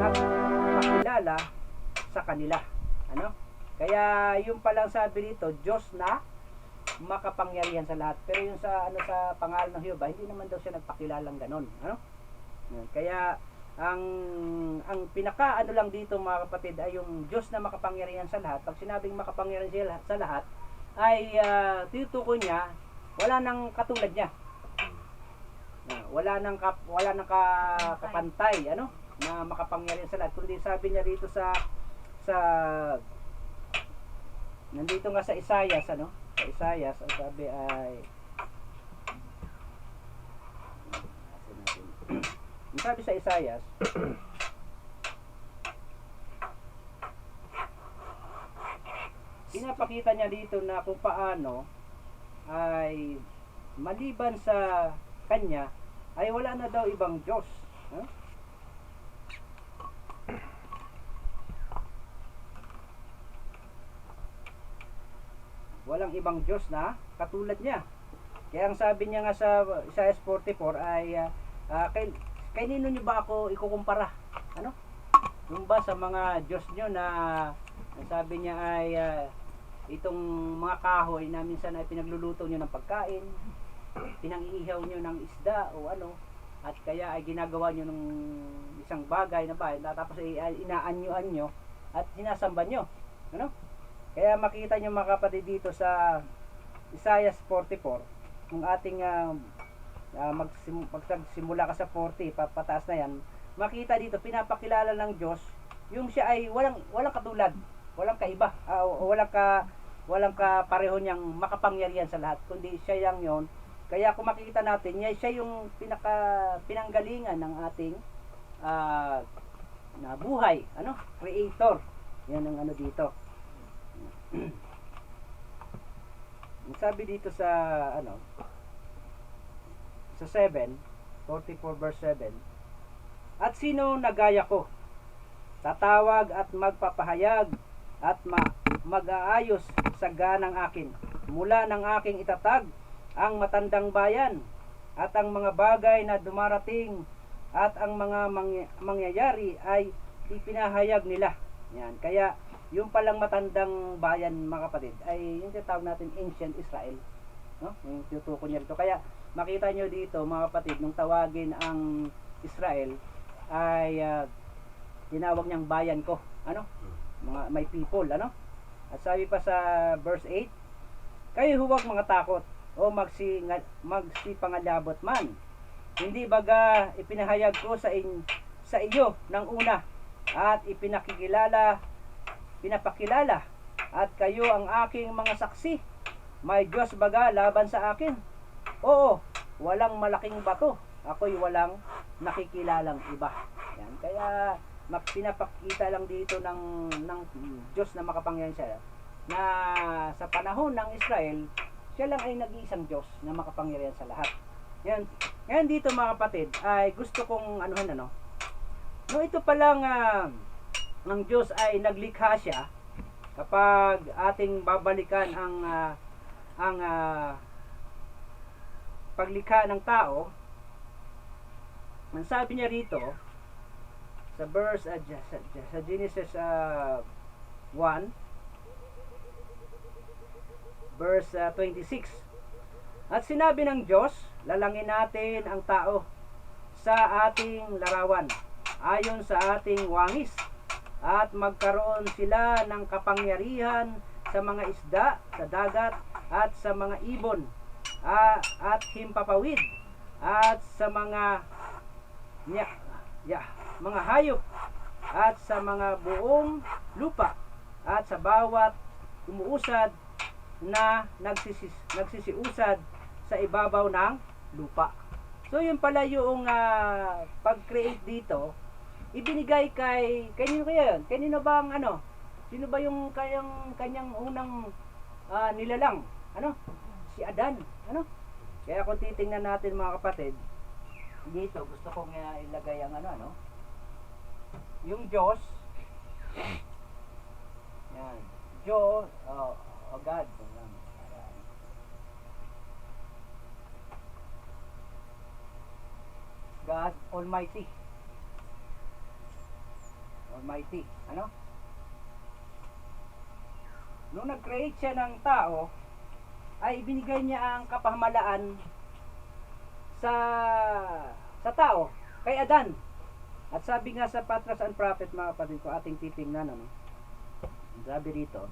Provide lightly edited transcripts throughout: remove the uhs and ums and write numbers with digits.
nagpakilala sa kanila. Ano? Kaya yung palang sabi dito, Diyos na makapangyarihan sa lahat. Pero yung sa sa pangalan ng Jehovah, hindi naman daw siya nagpakilalang ganon. Ano? Kaya ang pinaka lang dito mga kapatid ay yung Diyos na makapangyarihan sa lahat. Pag sinabing makapangyarihan siya sa lahat ay tinutukoy niya wala nang katulad niya. Wala nang kapantay ano na makapangyarihan sa lahat. Kundi sabi niya dito sa nandito nga sa Isaiah ano? Sa Isaiah ang sabi ay ang sabi sa Isaiah pinapakita niya dito na kung paano ay maliban sa kanya ay wala na daw ibang Diyos. Huh? Walang ibang Diyos na katulad niya. Kaya ang sabi niya nga sa Isaiah 44 ay kay nino niyo ba ako ikukumpara? Ano? Yung ba sa mga Diyos niyo na ang sabi niya ay itong mga kahoy na minsan ay pinagluluto niyo ng pagkain, pinang-iihaw niyo ng isda o ano, at kaya ay ginagawa niyo ng isang bagay na bahay, tapos ay inaanyuan niyo at sinasamba niyo. Ano? Kaya makita niyo mga kapatid dito sa Isaiah 44, kung ating magsimula ka sa 40 pataas na yan, makita dito pinapakilala ng Diyos yung siya ay walang katulad, walang kaiba, walang kapareho niyang makapangyarihan sa lahat, kundi siya lang yon. Kaya kung makikita natin siya yung pinanggalingan ng ating na buhay, ano, creator. Yan ang ano dito. Sabi dito sa ano sa 44 verse 7, at sino nagaya ko, tatawag at magpapahayag at mag-aayos sa ganang akin, mula ng aking itatag ang matandang bayan at ang mga bagay na dumarating at ang mga mangyayari ay ipinahayag nila. Yan. Kaya yung palang matandang bayan mga kapatid ay yung tinatawag natin ancient Israel, no? Yung tutukoy niya dito. Kaya makita nyo dito mga kapatid, nung tawagin ang Israel ay tinawag niyang bayan ko, ano? Mga my people, ano? At sabi pa sa verse 8, kayo huwag mga takot o magsipangalabot man, hindi baga ipinahayag ko sa iyo ng una at pinapakilala at kayo ang aking mga saksi. May Diyos baga laban sa akin? Oo, walang malaking bato, ako'y walang nakikilalang iba. Yan. Kaya pinapakita lang dito ng Diyos na makapangyarihan siya, na sa panahon ng Israel siya lang ay nag-iisang Diyos na makapangyarihan sa lahat. Yan. Ngayon dito mga kapatid ay gusto kong anuhan no ito palang ng Diyos ay naglikha siya, kapag ating babalikan ang paglikha ng tao, ang sabi niya rito sa verse sa Genesis 1 verse 26, at sinabi ng Diyos, lalangin natin ang tao sa ating larawan, ayon sa ating wangis, at magkaroon sila ng kapangyarihan sa mga isda sa dagat at sa mga ibon at himpapawid at sa mga mga hayop at sa mga buong lupa at sa bawat umuusad na nagsisiusad sa ibabaw ng lupa. So yun pala yung pag-create dito, ibinigay kanino kaya yun? Kanino ba ang ano? Sino ba yung kanyang unang nilalang? Ano? Si Adan, ano? Kaya kung titingnan natin mga kapatid, dito gusto kong ilagay ang ano? Yung Diyos. Yan. Diyos, God. God Almighty. Almighty. Ano? Nung nag-create siya ng tao, ay ibinigay niya ang kapahamalaan sa tao, kay Adan. At sabi nga sa Patriarchs and Prophets, mga kapatid ko, ating titingnan, ano? Sabi rito,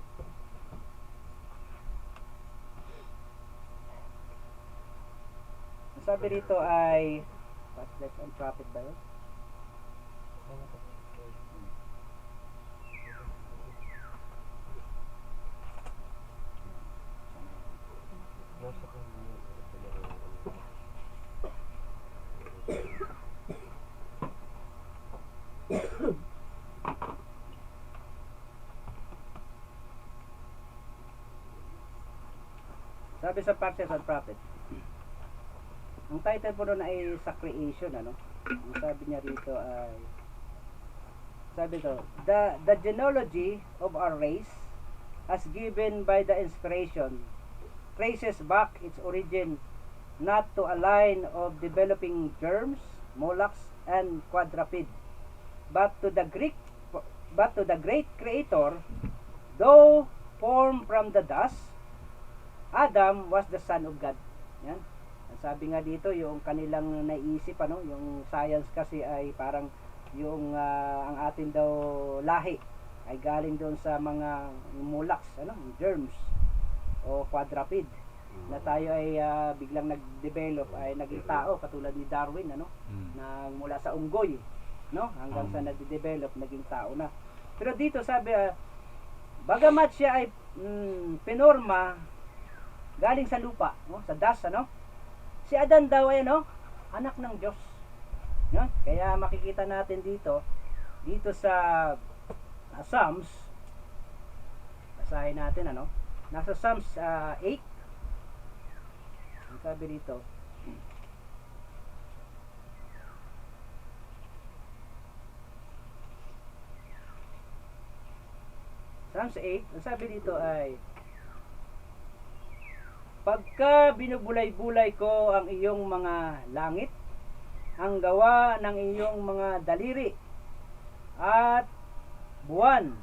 ay Patriarchs and Prophets ba yun? Sabi sa Patriarchs and Prophets, ang title po doon ay sa creation, ano? Ang sabi niya rito ay, sabi to, the genealogy of our race, as given by the inspiration, traces back its origin not to a line of developing germs, mollusks, and quadruped, but to the great creator, though formed from the dust. Adam was the son of God. Yan. Sabi nga dito, yung kanilang naisip, ano, yung science kasi ay parang yung ang atin daw lahi ay galing doon sa mga mollusks, ano, germs o quadruped, na tayo ay biglang nag-develop, ay naging tao katulad ni Darwin, ano, na mula sa unggoy, no, hanggang sa nag-develop naging tao na. Pero dito sabi, bagamat siya ay pinorma galing sa lupa, no, sa dust, ano, si Adan daw ay, ano, anak ng Diyos. No? Kaya makikita natin dito sa Psalms, basahin natin, ano, nasa Psalms 8, ang sabi dito, Psalms 8, ang sabi dito ay, pagka binubulay-bulay ko ang iyong mga langit, ang gawa ng iyong mga daliri, at buwan,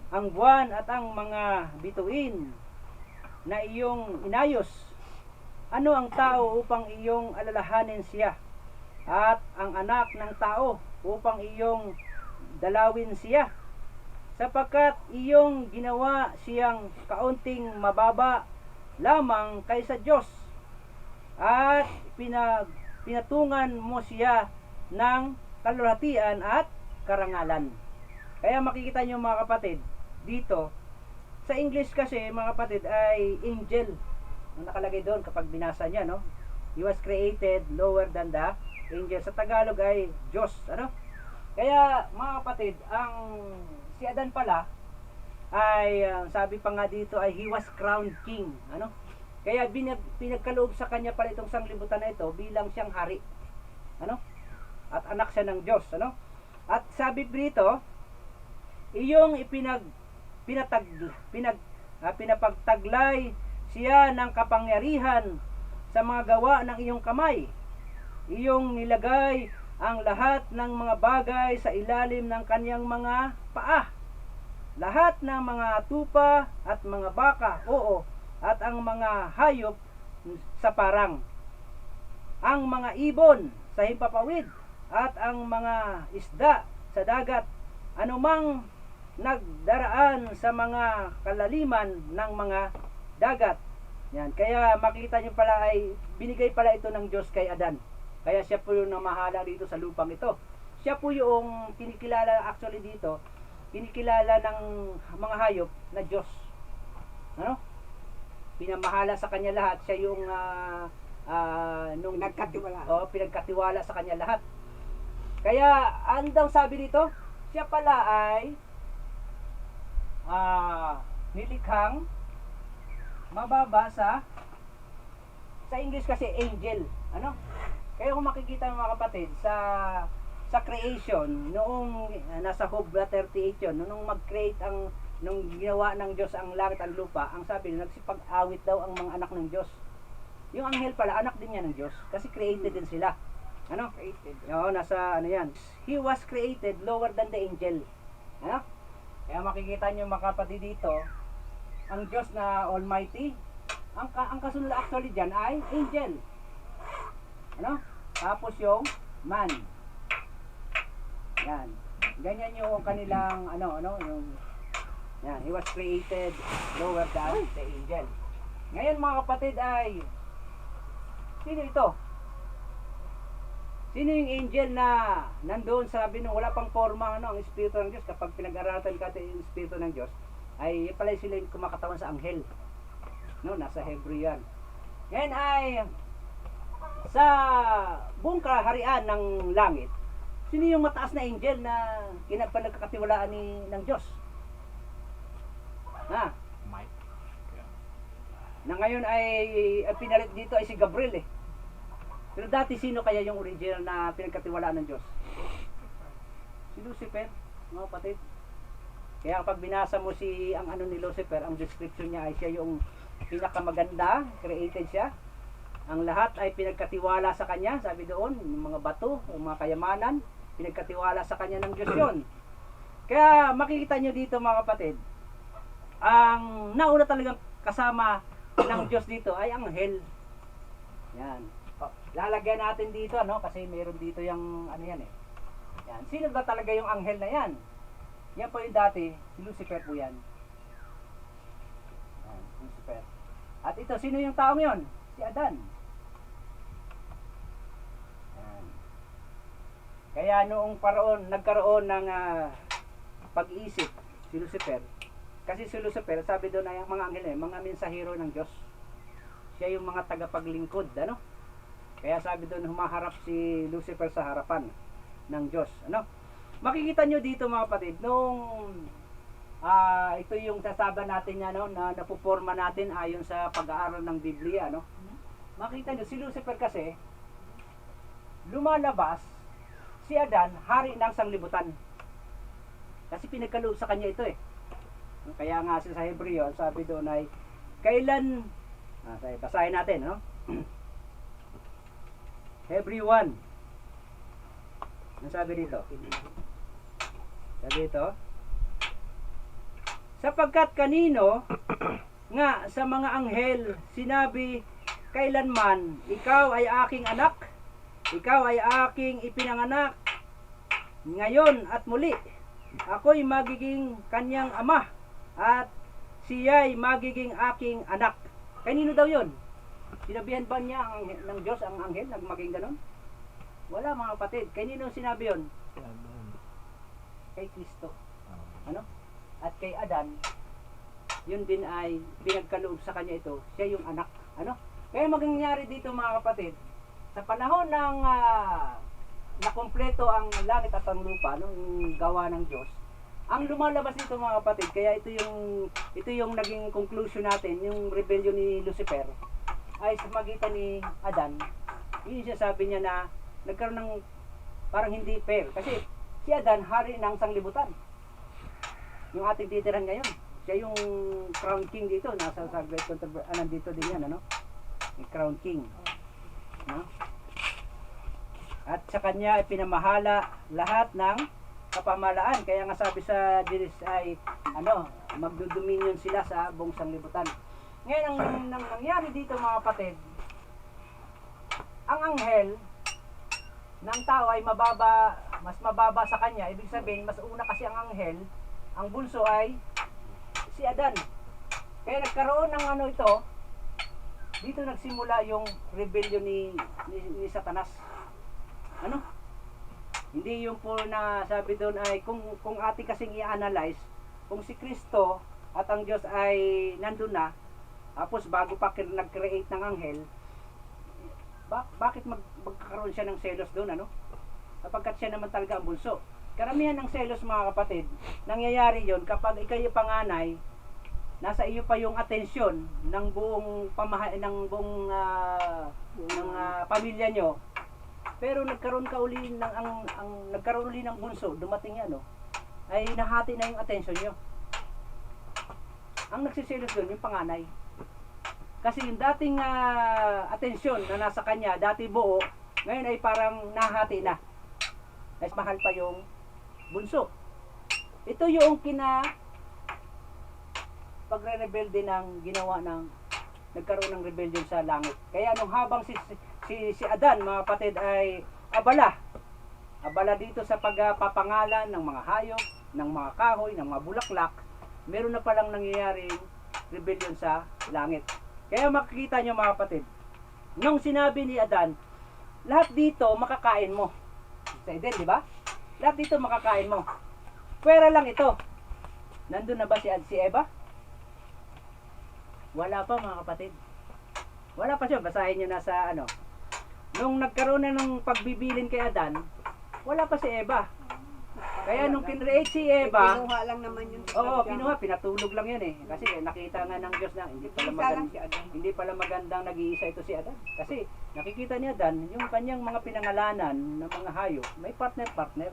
ang buwan at ang mga bituin na iyong inayos, ano ang tao upang iyong alalahanin siya, at ang anak ng tao upang iyong dalawin siya, sapagkat iyong ginawa siyang kaunting mababa lamang kaysa Diyos, at pinatungan mo siya ng kalulatian at karangalan. Kaya makikita nyo, mga kapatid, dito sa English kasi, mga kapatid, ay angel ang nakalagay doon kapag binasa niya, no? He was created lower than the angel. Sa Tagalog ay Diyos, ano? Kaya, mga kapatid, ang si Adan pala ay sabi pa nga dito ay he was crowned king, ano? Kaya pinagkaloob sa kanya pala itong sanglibutan na ito bilang siyang hari, ano? At anak siya ng Diyos, ano? At sabi dito, iyong pinapagtaglay siya ng kapangyarihan sa mga gawa ng iyong kamay. Iyong nilagay ang lahat ng mga bagay sa ilalim ng kanyang mga paa. Lahat ng mga tupa at mga baka, oo, at ang mga hayop sa parang, ang mga ibon sa himpapawid, at ang mga isda sa dagat, anumang nagdaraan sa mga kalaliman ng mga dagat. Yan. Kaya makita nyo pala ay binigay pala ito ng Diyos kay Adan. Kaya siya po yung namahala dito sa lupang ito. Siya po yung kinikilala actually dito, kinikilala ng mga hayop na Diyos. Ano? Pinamahala sa kanya lahat. Siya yung nung pinagkatiwala sa kanya lahat. Kaya andang sabi dito, siya pala ay nilikhang mababa sa English kasi angel, ano? Kaya kung makikita ng mga kapatid sa creation noong nasa Job 38 yun, nung mag-create nung ginawa ng Diyos ang langit at lupa, ang sabi nila nagsipag-awit daw ang mga anak ng Diyos. Yung anghel pala anak din niya ng Diyos kasi created din sila. Ano? Created. Oo, nasa ano yan. He was created lower than the angel. Ano? Kaya makikita nyo mga kapatid dito, ang Diyos na Almighty, ang kasunod actually dyan ay angel. Ano? Tapos yung man. Yan. Ganyan yung kanilang yung yan, he was created lower than the angel. Ngayon mga kapatid ay sino ito? Sino yung angel na nandoon sabi nung wala pang forma ang Espiritu ng Diyos kapag pinag-aralan natin yung Espiritu ng Diyos ay pala sila yung kumakatawan sa anghel. No, nasa Hebrew yan. Ngayon ay sa buong kaharian ng langit, sino yung mataas na angel na pinagkakatiwalaan ng Diyos? Ha? Mike. Yeah. Na ngayon ay pinalit dito ay si Gabriel eh. Pero dati sino kaya yung original na pinagkatiwalaan ng Diyos? Si Lucifer, mga kapatid. Kaya pag binasa mo ang ni Lucifer, ang description niya ay siya yung pinakamaganda, created siya. Ang lahat ay pinagkatiwala sa kanya, sabi doon, yung mga bato, yung mga kayamanan, pinagkatiwala sa kanya ng Diyos yun. Kaya makikita nyo dito mga kapatid, ang nauna talagang kasama ng Diyos dito ay anghel. Yan. Lalagyan natin dito kasi mayroon dito yung yan eh. Yan. Sino ba talaga yung anghel na yan? Yan po yung dati, si Lucifer po yan. Yan, Lucifer. At ito, sino yung taong yon? Si Adan. Yan. Kaya noong nagkaroon ng pag-iisip si Lucifer. Kasi si Lucifer, sabi doon ay ang mga anghel mga mensahero ng Diyos. Siya yung mga tagapaglingkod, Kaya sabi doon humaharap si Lucifer sa harapan ng Diyos, Makikita nyo dito mga kapatid, nung ito yung sasaba natin na napuporma natin ayon sa pag-aaral ng Biblia, Makikita nyo, si Lucifer kasi lumalabas si Adan, hari ng sanglibutan. Kasi pinagkaloob sa kanya ito eh. Kaya nga sa Hebreo, sabi doon ay kailan basahin natin, Hebrew 1. Ano sabi dito? Sabi dito, sapagkat kanino nga sa mga anghel sinabi kailanman, ikaw ay aking anak, ikaw ay aking ipinanganak, ngayon at muli, ako'y magiging kanyang ama, at siya'y magiging aking anak. Kanino daw yun? Sinabihan ba niya ng Diyos ang anghel na maging ganon? Wala mga kapatid. Kanino sinabi yun? Kay Kristo. At kay Adan, yun din ay pinagkaloob sa kanya ito. Siya yung anak. Kaya mangyayari dito mga kapatid, sa panahon ng nakumpleto ang langit at ang lupa, yung gawa ng Diyos, ang lumalabas dito mga kapatid, kaya ito yung naging conclusion natin, yung rebellion ni Lucifer, ay sa magitan ni Adan. Yun siya sabi niya na nagkaroon ng parang hindi fair. Kasi si Adan, hari ng sanglibutan. Yung ating titiran ngayon. Siya yung crown king dito. Nasa sa great nandito din yan, yung crown king. At sa kanya ay pinamahala lahat ng kapamahalaan. Kaya nga sabi sa Genesis ay magdodominion sila sa buong sanglibutan. Ngayon ang nangyari dito mga kapatid, ang anghel ng tao ay mas mababa sa kanya. Ibig sabihin, mas una kasi ang anghel, ang bunso ay si Adan. Kaya nagkaroon ng ito, dito nagsimula yung rebellion ni Satanas. Hindi yung po na sabi doon ay kung ating kasing i-analyze, kung si Kristo at ang Diyos ay nandun na, tapos bago pa nag-create ng anghel, bakit magkakaroon siya ng selos doon, Sapagkat siya naman talaga ang bunso. Karamihan ng selos mga kapatid, nangyayari yon kapag ikaw yung panganay, nasa iyo pa yung atensyon ng buong pamilya nyo. Pero nagkaroon uli ng bunso, dumating yan, ay nahati na yung atensyon nyo. Ang nagsiselos doon yung panganay. Kasi yung dating atensyon na nasa kanya, dati buo, Ngayon ay parang nahati na. Mas mahal pa yung bunso. Ito yung pagre-rebelde ng ginawa ng nagkaroon ng rebellion sa langit. Kaya nung habang si Adan, mga kapatid, ay abala dito sa pagpapangalan ng mga hayop, ng mga kahoy, ng mga bulaklak, meron na palang nangyayaring rebellion sa langit. Kaya makikita nyo, mga kapatid, nung sinabi ni Adan, lahat dito makakain mo. Sa Eden, di ba? Lahat dito makakain mo. Pwera lang ito. Nandun na ba si Eva? Wala pa, mga kapatid. Wala pa siya. Basahin nyo na sa ano. Nung nagkaroon na ng pagbibilin kay Adan, wala pa si Eva. Kaya nung kinreate si Eva, Kinuha lang naman yun. oo, kinuha, pinatulog lang yun eh. Kasi nakita nga ng Diyos na hindi pala magandang nag-iisa ito si Adan. Kasi nakikita ni Adan, yung kanyang mga pinangalanan ng mga hayop, may partner-partner.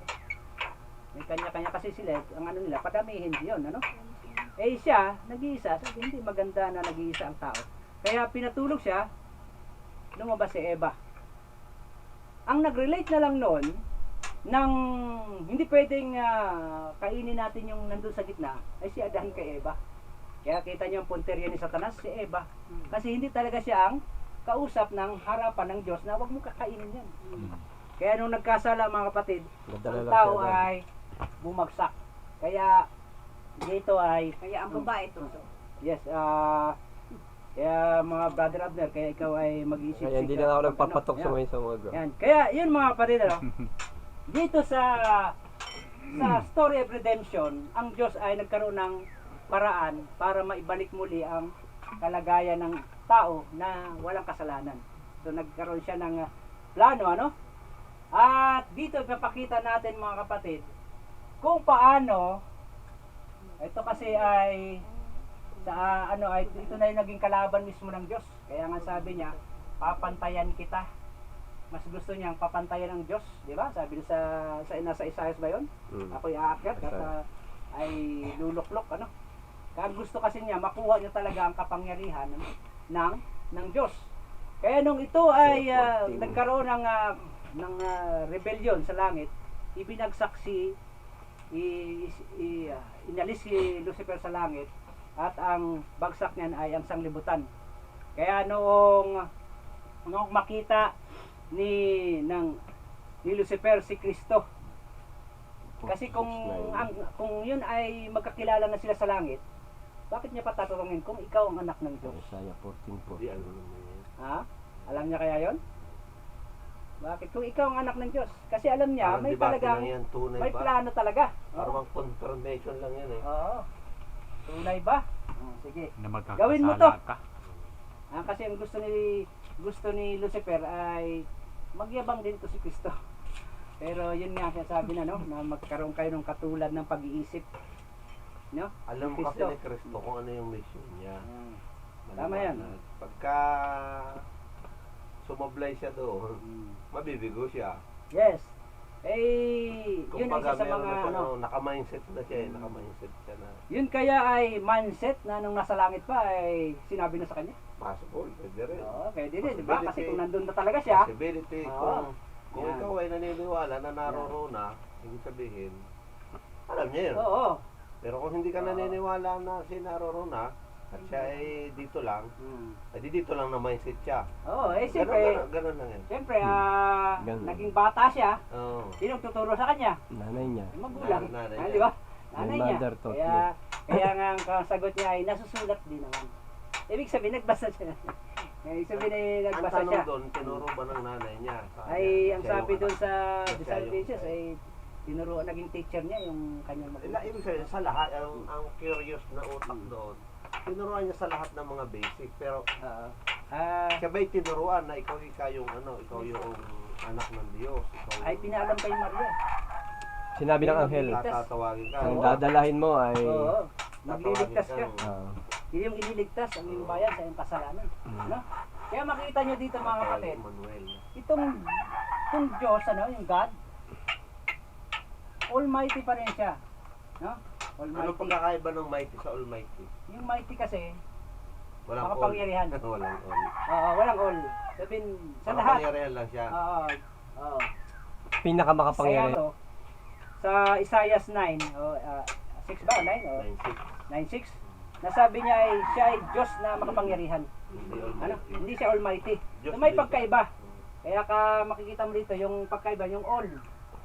May kanya-kanya kasi sila, ang ano nila, padamihin yun, ano? Eh siya, nag-iisa, so hindi maganda na nag-iisa ang tao. Kaya pinatulog siya, lumabas si Eva. Ang nag-relate na lang noon, nang hindi pwedeng kainin natin yung nandun sa gitna, ay si Adan kay Eva. Kaya kita niyo ang punteriya ni Satanas, si Eva. Kasi hindi talaga siya ang kausap ng harapan ng Diyos na huwag mo kakainin yan. Kaya nung nagkasala, mga kapatid, ang tao ay bumagsak. Kaya dito ay Kaya ang babae ito. yes, kaya mga brother Abner, kaya ikaw ay mag-iisip. Kaya hindi na ako nagpapatok sa mga isang yan. Kaya yun, mga kapatid, ano, dito sa story of redemption, ang Diyos ay nagkaroon ng paraan para maibalik muli ang kalagayan ng tao na walang kasalanan. So nagkaroon siya ng plano, ano? At dito papakita natin, mga kapatid, kung paano ito kasi ay sa ano ay ito na yung naging kalaban mismo ng Diyos. Kaya nga sabi niya, papantayan kita. Mas gusto niyang papantayan ng Diyos, di ba? Sabi niya nasa Isaiah ba 'yon? Ako'y aakyat at ay luluklok, ano? Kaya gusto kasi niya makuha niya talaga ang kapangyarihan ng Diyos. Kaya nung ito ay nagkaroon ng rebellion sa langit, ibinagsak inalis si Lucifer sa langit at ang bagsak niyan ay ang sanglibutan. Kaya noong makita ni Lucifer si Kristo, kasi kung yun ay magkakilala na sila sa langit, bakit niya patatanungin kung ikaw ang anak ng Diyos? Isaiah 14:4. Ha? Alam niya kaya yon? Bakit? Kung ikaw ang anak ng Diyos. Kasi alam niya, may talagang, may plano talaga. Parang confirmation lang yan eh. Oo. Tunay ba? Sige. Na magkakasala Gawin mo to. ka. Kasi ang gusto ni Lucifer ay magyabang din to si Kristo. Pero yun nga siya sabi na, no, na magkaroon kayo ng katulad ng pag-iisip. No? Alam mo kasi ni Kristo kung ano yung mission niya. Tama yan. Pagka sumablay siya doon, mabibigo siya. Yes. Eh, yun ang isa sa mga naka-mindset na siya, naka-mindset siya na. Yun kaya ay mindset na nung nasa langit pa ay sinabi na sa kanya. Possible, pwede rin. Oo, pwede din, di ba? Kasi kung nandun na talaga siya. Possibility, kung ikaw ay naniniwala na naroon na, ibig sabihin, alam niya yun. Oo. Pero kung hindi ka naniniwala na si naroon na, at siya ay dito lang, ay dito lang na mindset siya. Oo, siyempre, ganun lang yan. siyempre, naging bata siya. Oo. Sinong tuturo sa kanya? Nanay niya. Magulang. Nanay Di niya. ba? Nanay My niya. mother taught Kaya nga ang kasagot niya ay nasusulat din naman. Ibig sabihin, nagbasa siya. Ibig sabihin ay Ang nagbasa tanong siya. doon, tinuro ba ng nanay niya? Ay, ang Siya sabi yung doon sa Siya dissertations yung- ay tinuro, naging teacher niya yung kanyang magulang. Ibig sabihin, sa lahat, ang curious na utak doon, tinuruan niya sa lahat ng mga basic, pero siya ba'y tinuruan na ikaw yung yung anak ng Diyos? Ay, pinaalam kay Maria. Sinabi ng anghel, Tatawagin ka. ang dadalahin mo ay Oo. Magliligtas ka. ah, Yun yung iniligtas ang iyong bayan sa iyong kasalanan. No? Kaya makita nyo dito, mga kapatid, Manuel. itong Diyos, yung God, Almighty pa rin siya. No? Ano Almighty. pagkakaiba ng mighty sa almighty? Yung mighty kasi, Walang makapangyarihan. Walang all. Oo, walang all. Sabihin, sa lahat. Makapangyarihan lang siya. Oo. Oo. Pinakamakapangyarihan. Kaya to, sa Isaiah 9, 6 ba? 9? O 9-6. 9:6. Nasabi niya ay siya ay Diyos na makapangyarihan. Hindi Ano? almighty. Hindi siya almighty. Diyos So may din pagkaiba. Kaya ka makikita mo dito yung pagkaiba, yung all.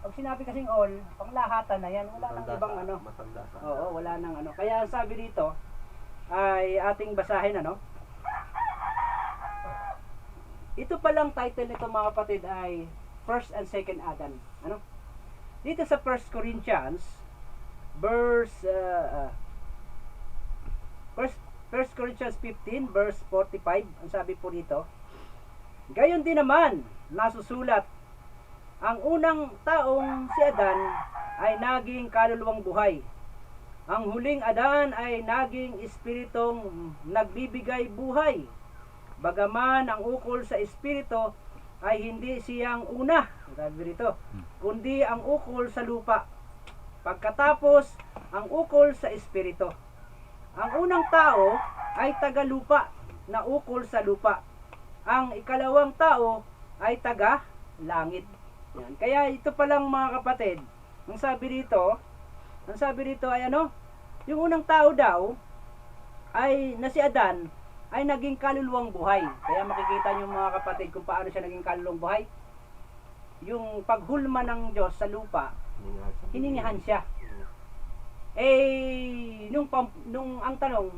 Pag sinabi kasing all, panglahatan na yan, wala nang ibang ano. Matanda sa. Oo, wala nang ano. Kaya ang sabi dito ay ating basahin ano. Ito palang title nito mga kapatid ay First and Second Adam. Ano? Dito sa 1 Corinthians verse 1 Corinthians 15 verse 45, ang sabi po dito, gayon din naman nasusulat, ang unang taong si Adan ay naging kaluluwang buhay. Ang huling Adan ay naging espiritong nagbibigay buhay. Bagaman ang ukol sa espiritu ay hindi siyang una, sabi dito, kundi ang ukol sa lupa. Pagkatapos, ang ukol sa espiritu. Ang unang tao ay taga-lupa na ukol sa lupa. Ang ikalawang tao ay taga-langit. Yan. Kaya ito pa lang mga kapatid, ang sabi dito ay ano? Yung unang tao daw ay na si Adan ay naging kaluluwang buhay. Kaya makikita niyo mga kapatid kung paano siya naging kaluluwang buhay. Yung paghulma ng Diyos sa lupa, hiningahan siya. Nung ang tanong,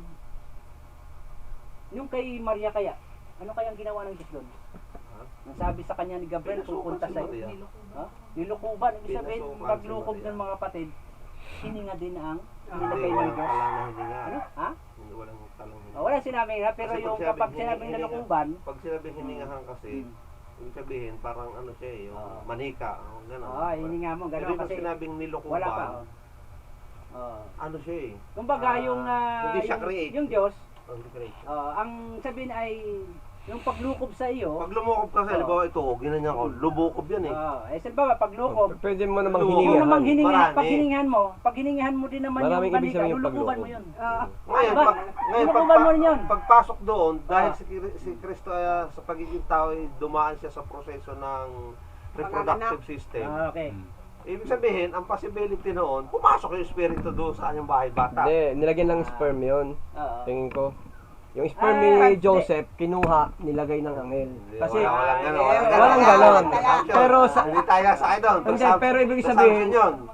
nung kay Maria kaya, ano kayang ginawa ng Diyos doon? Ang sabi sa kanya ni Gabriel, pupunta sa iyo. Nilukuban, ibig sabihin, paglukob ng mga kapatid, hininga din ang nilagay ng Diyos. Ano? Ha? Walang talang hininga. Wala sinabi nga, pero Kasi yung pag kapag sinabing sinabing hininga, nalukuban, Pag sinabing hiningahan kasi, ibig sabihin parang ano siya eh, yung manika, gano'n. hininga mo, Pero gano'n pag kasi sinabing wala pa. nilukuban, ano siya eh. Kumbaga yung, hindi siya create. yung Diyos, Creation. ang sabihin ay, yung paglukob sa iyo, Pag lumukob ka sa halimbawa ito, ginanyan ko, lubukob yan eh. sabihin paglukob, Pwede mo namang Lukob. yung hiningahan. namang hiningahan, Marami. pag hiningahan mo din naman Maraming yung ibig kanika, sabihin yung lulukuban mo paglukob. yun. Ngayon, Diba? Lulukuban mo rin yun. pagpasok doon, dahil si Kristo sa pagiging tao ay dumaan siya sa proseso ng reproductive system. Okay. Ibig sabihin, ang possibility noon, pumasok yung espiritu doon sa kanyang bahay bata. Hindi, nilagyan ng sperm yun. Oo. Tingin ko. Yung sperm ni Joseph, kinuha, nilagay ng anghel. Kasi, walang ganon. walang ganon. Pero sa, Hindi tayo sa doon. hindi, pero ibig sabihin,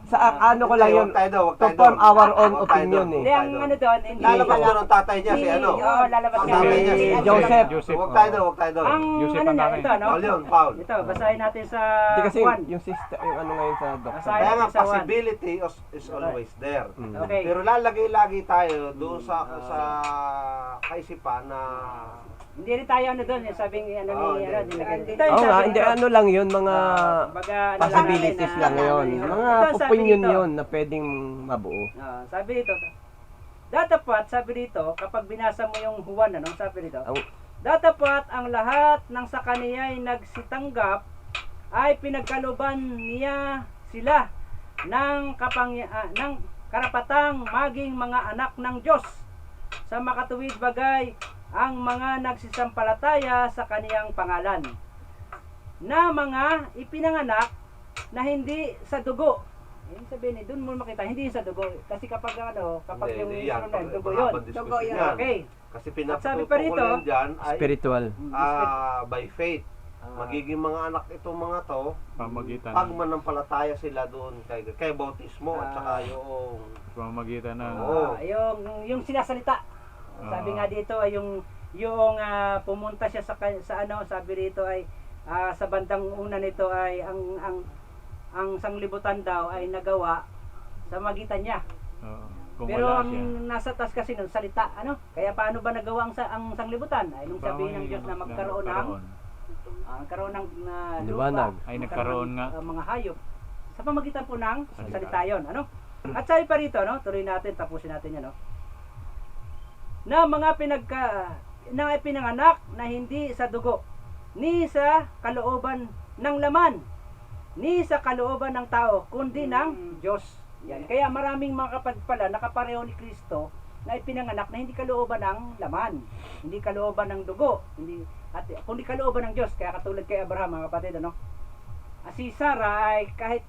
sa ano ko lang yun, Huwag tayo doon. to form our own Huwag tayo opinion doon. eh. Hindi, ang ano doon, hindi Lalabas doon ang tatay niya, si ano? Oo, lalabas Ang nga. tatay niya, si Joseph. Huwag tayo doon, huwag tayo doon. Ang Joseph ano ang niya, tatay. ito, no? Paul yun, Paul. Ito, basahin natin sa Hindi kasi Juan. yung sister, yung ano ngayon sa doctor. Basahin Kaya nga, natin sa Juan. possibility is always there. Okay. Pero lalagay lagi tayo doon sa kaisipan na Hindi rin tayo ano doon, sabing ano ni ano, nilagay. Ito yung Oo nga, sabi hindi dito. ano lang yun, mga Kumbaga, ano possibilities natin, lang yun. ito Mga ang sabi opinion dito. yun na pwedeng mabuo. Sabi dito, datapat, sabi dito, kapag binasa mo yung Juan, ano, sabi dito, Ang- datapat ang lahat ng sa kaniya ay nagsitanggap ay pinagkaluban niya sila ng ng karapatang maging mga anak ng Diyos sa makatuwid bagay ang mga nagsisampalataya sa kaniyang pangalan na mga ipinanganak na hindi sa dugo. Ibig sabihin, doon mo makita, hindi sa dugo. Kasi kapag yung dugo yun. Dugo yan. Okay. Kasi At sabi pa rito, pinatutukulan dyan ay Spiritual. by faith. Magiging mga anak itong mga to Pamagitan pag manampalataya sila doon kay bautismo at saka yung pamagitan ng Oo. yung sinasalita. Sabi nga dito ay yung pumunta siya sa ano, sabi rito ay sa bandang una nito ay ang sanglibutan daw ay nagawa sa magitan niya. kung Pero wala ang siya. nasa taas kasi ng salita, ano? Kaya paano ba nagawa ang sanglibutan? Ay nung sabihin ng Diyos na magkaroon ng Liwanag. lupa, Ay, nagkaroon nga. mga hayop sa pamagitan po ng salita yon, ano? At sabi pa rito, no? Tuloy natin, tapusin natin 'yan, no? Na mga pinanganak na hindi sa dugo, ni sa kalooban ng laman, ni sa kalooban ng tao, kundi ng Diyos. Yan. Kaya maraming mga kapatid pala nakapareho ni Kristo na ipinanganak na hindi kalooban ng laman, hindi kalooban ng dugo, kundi kalooban ng Diyos. Kaya katulad kay Abraham, mga kapatid, ano? Si Sarah ay kahit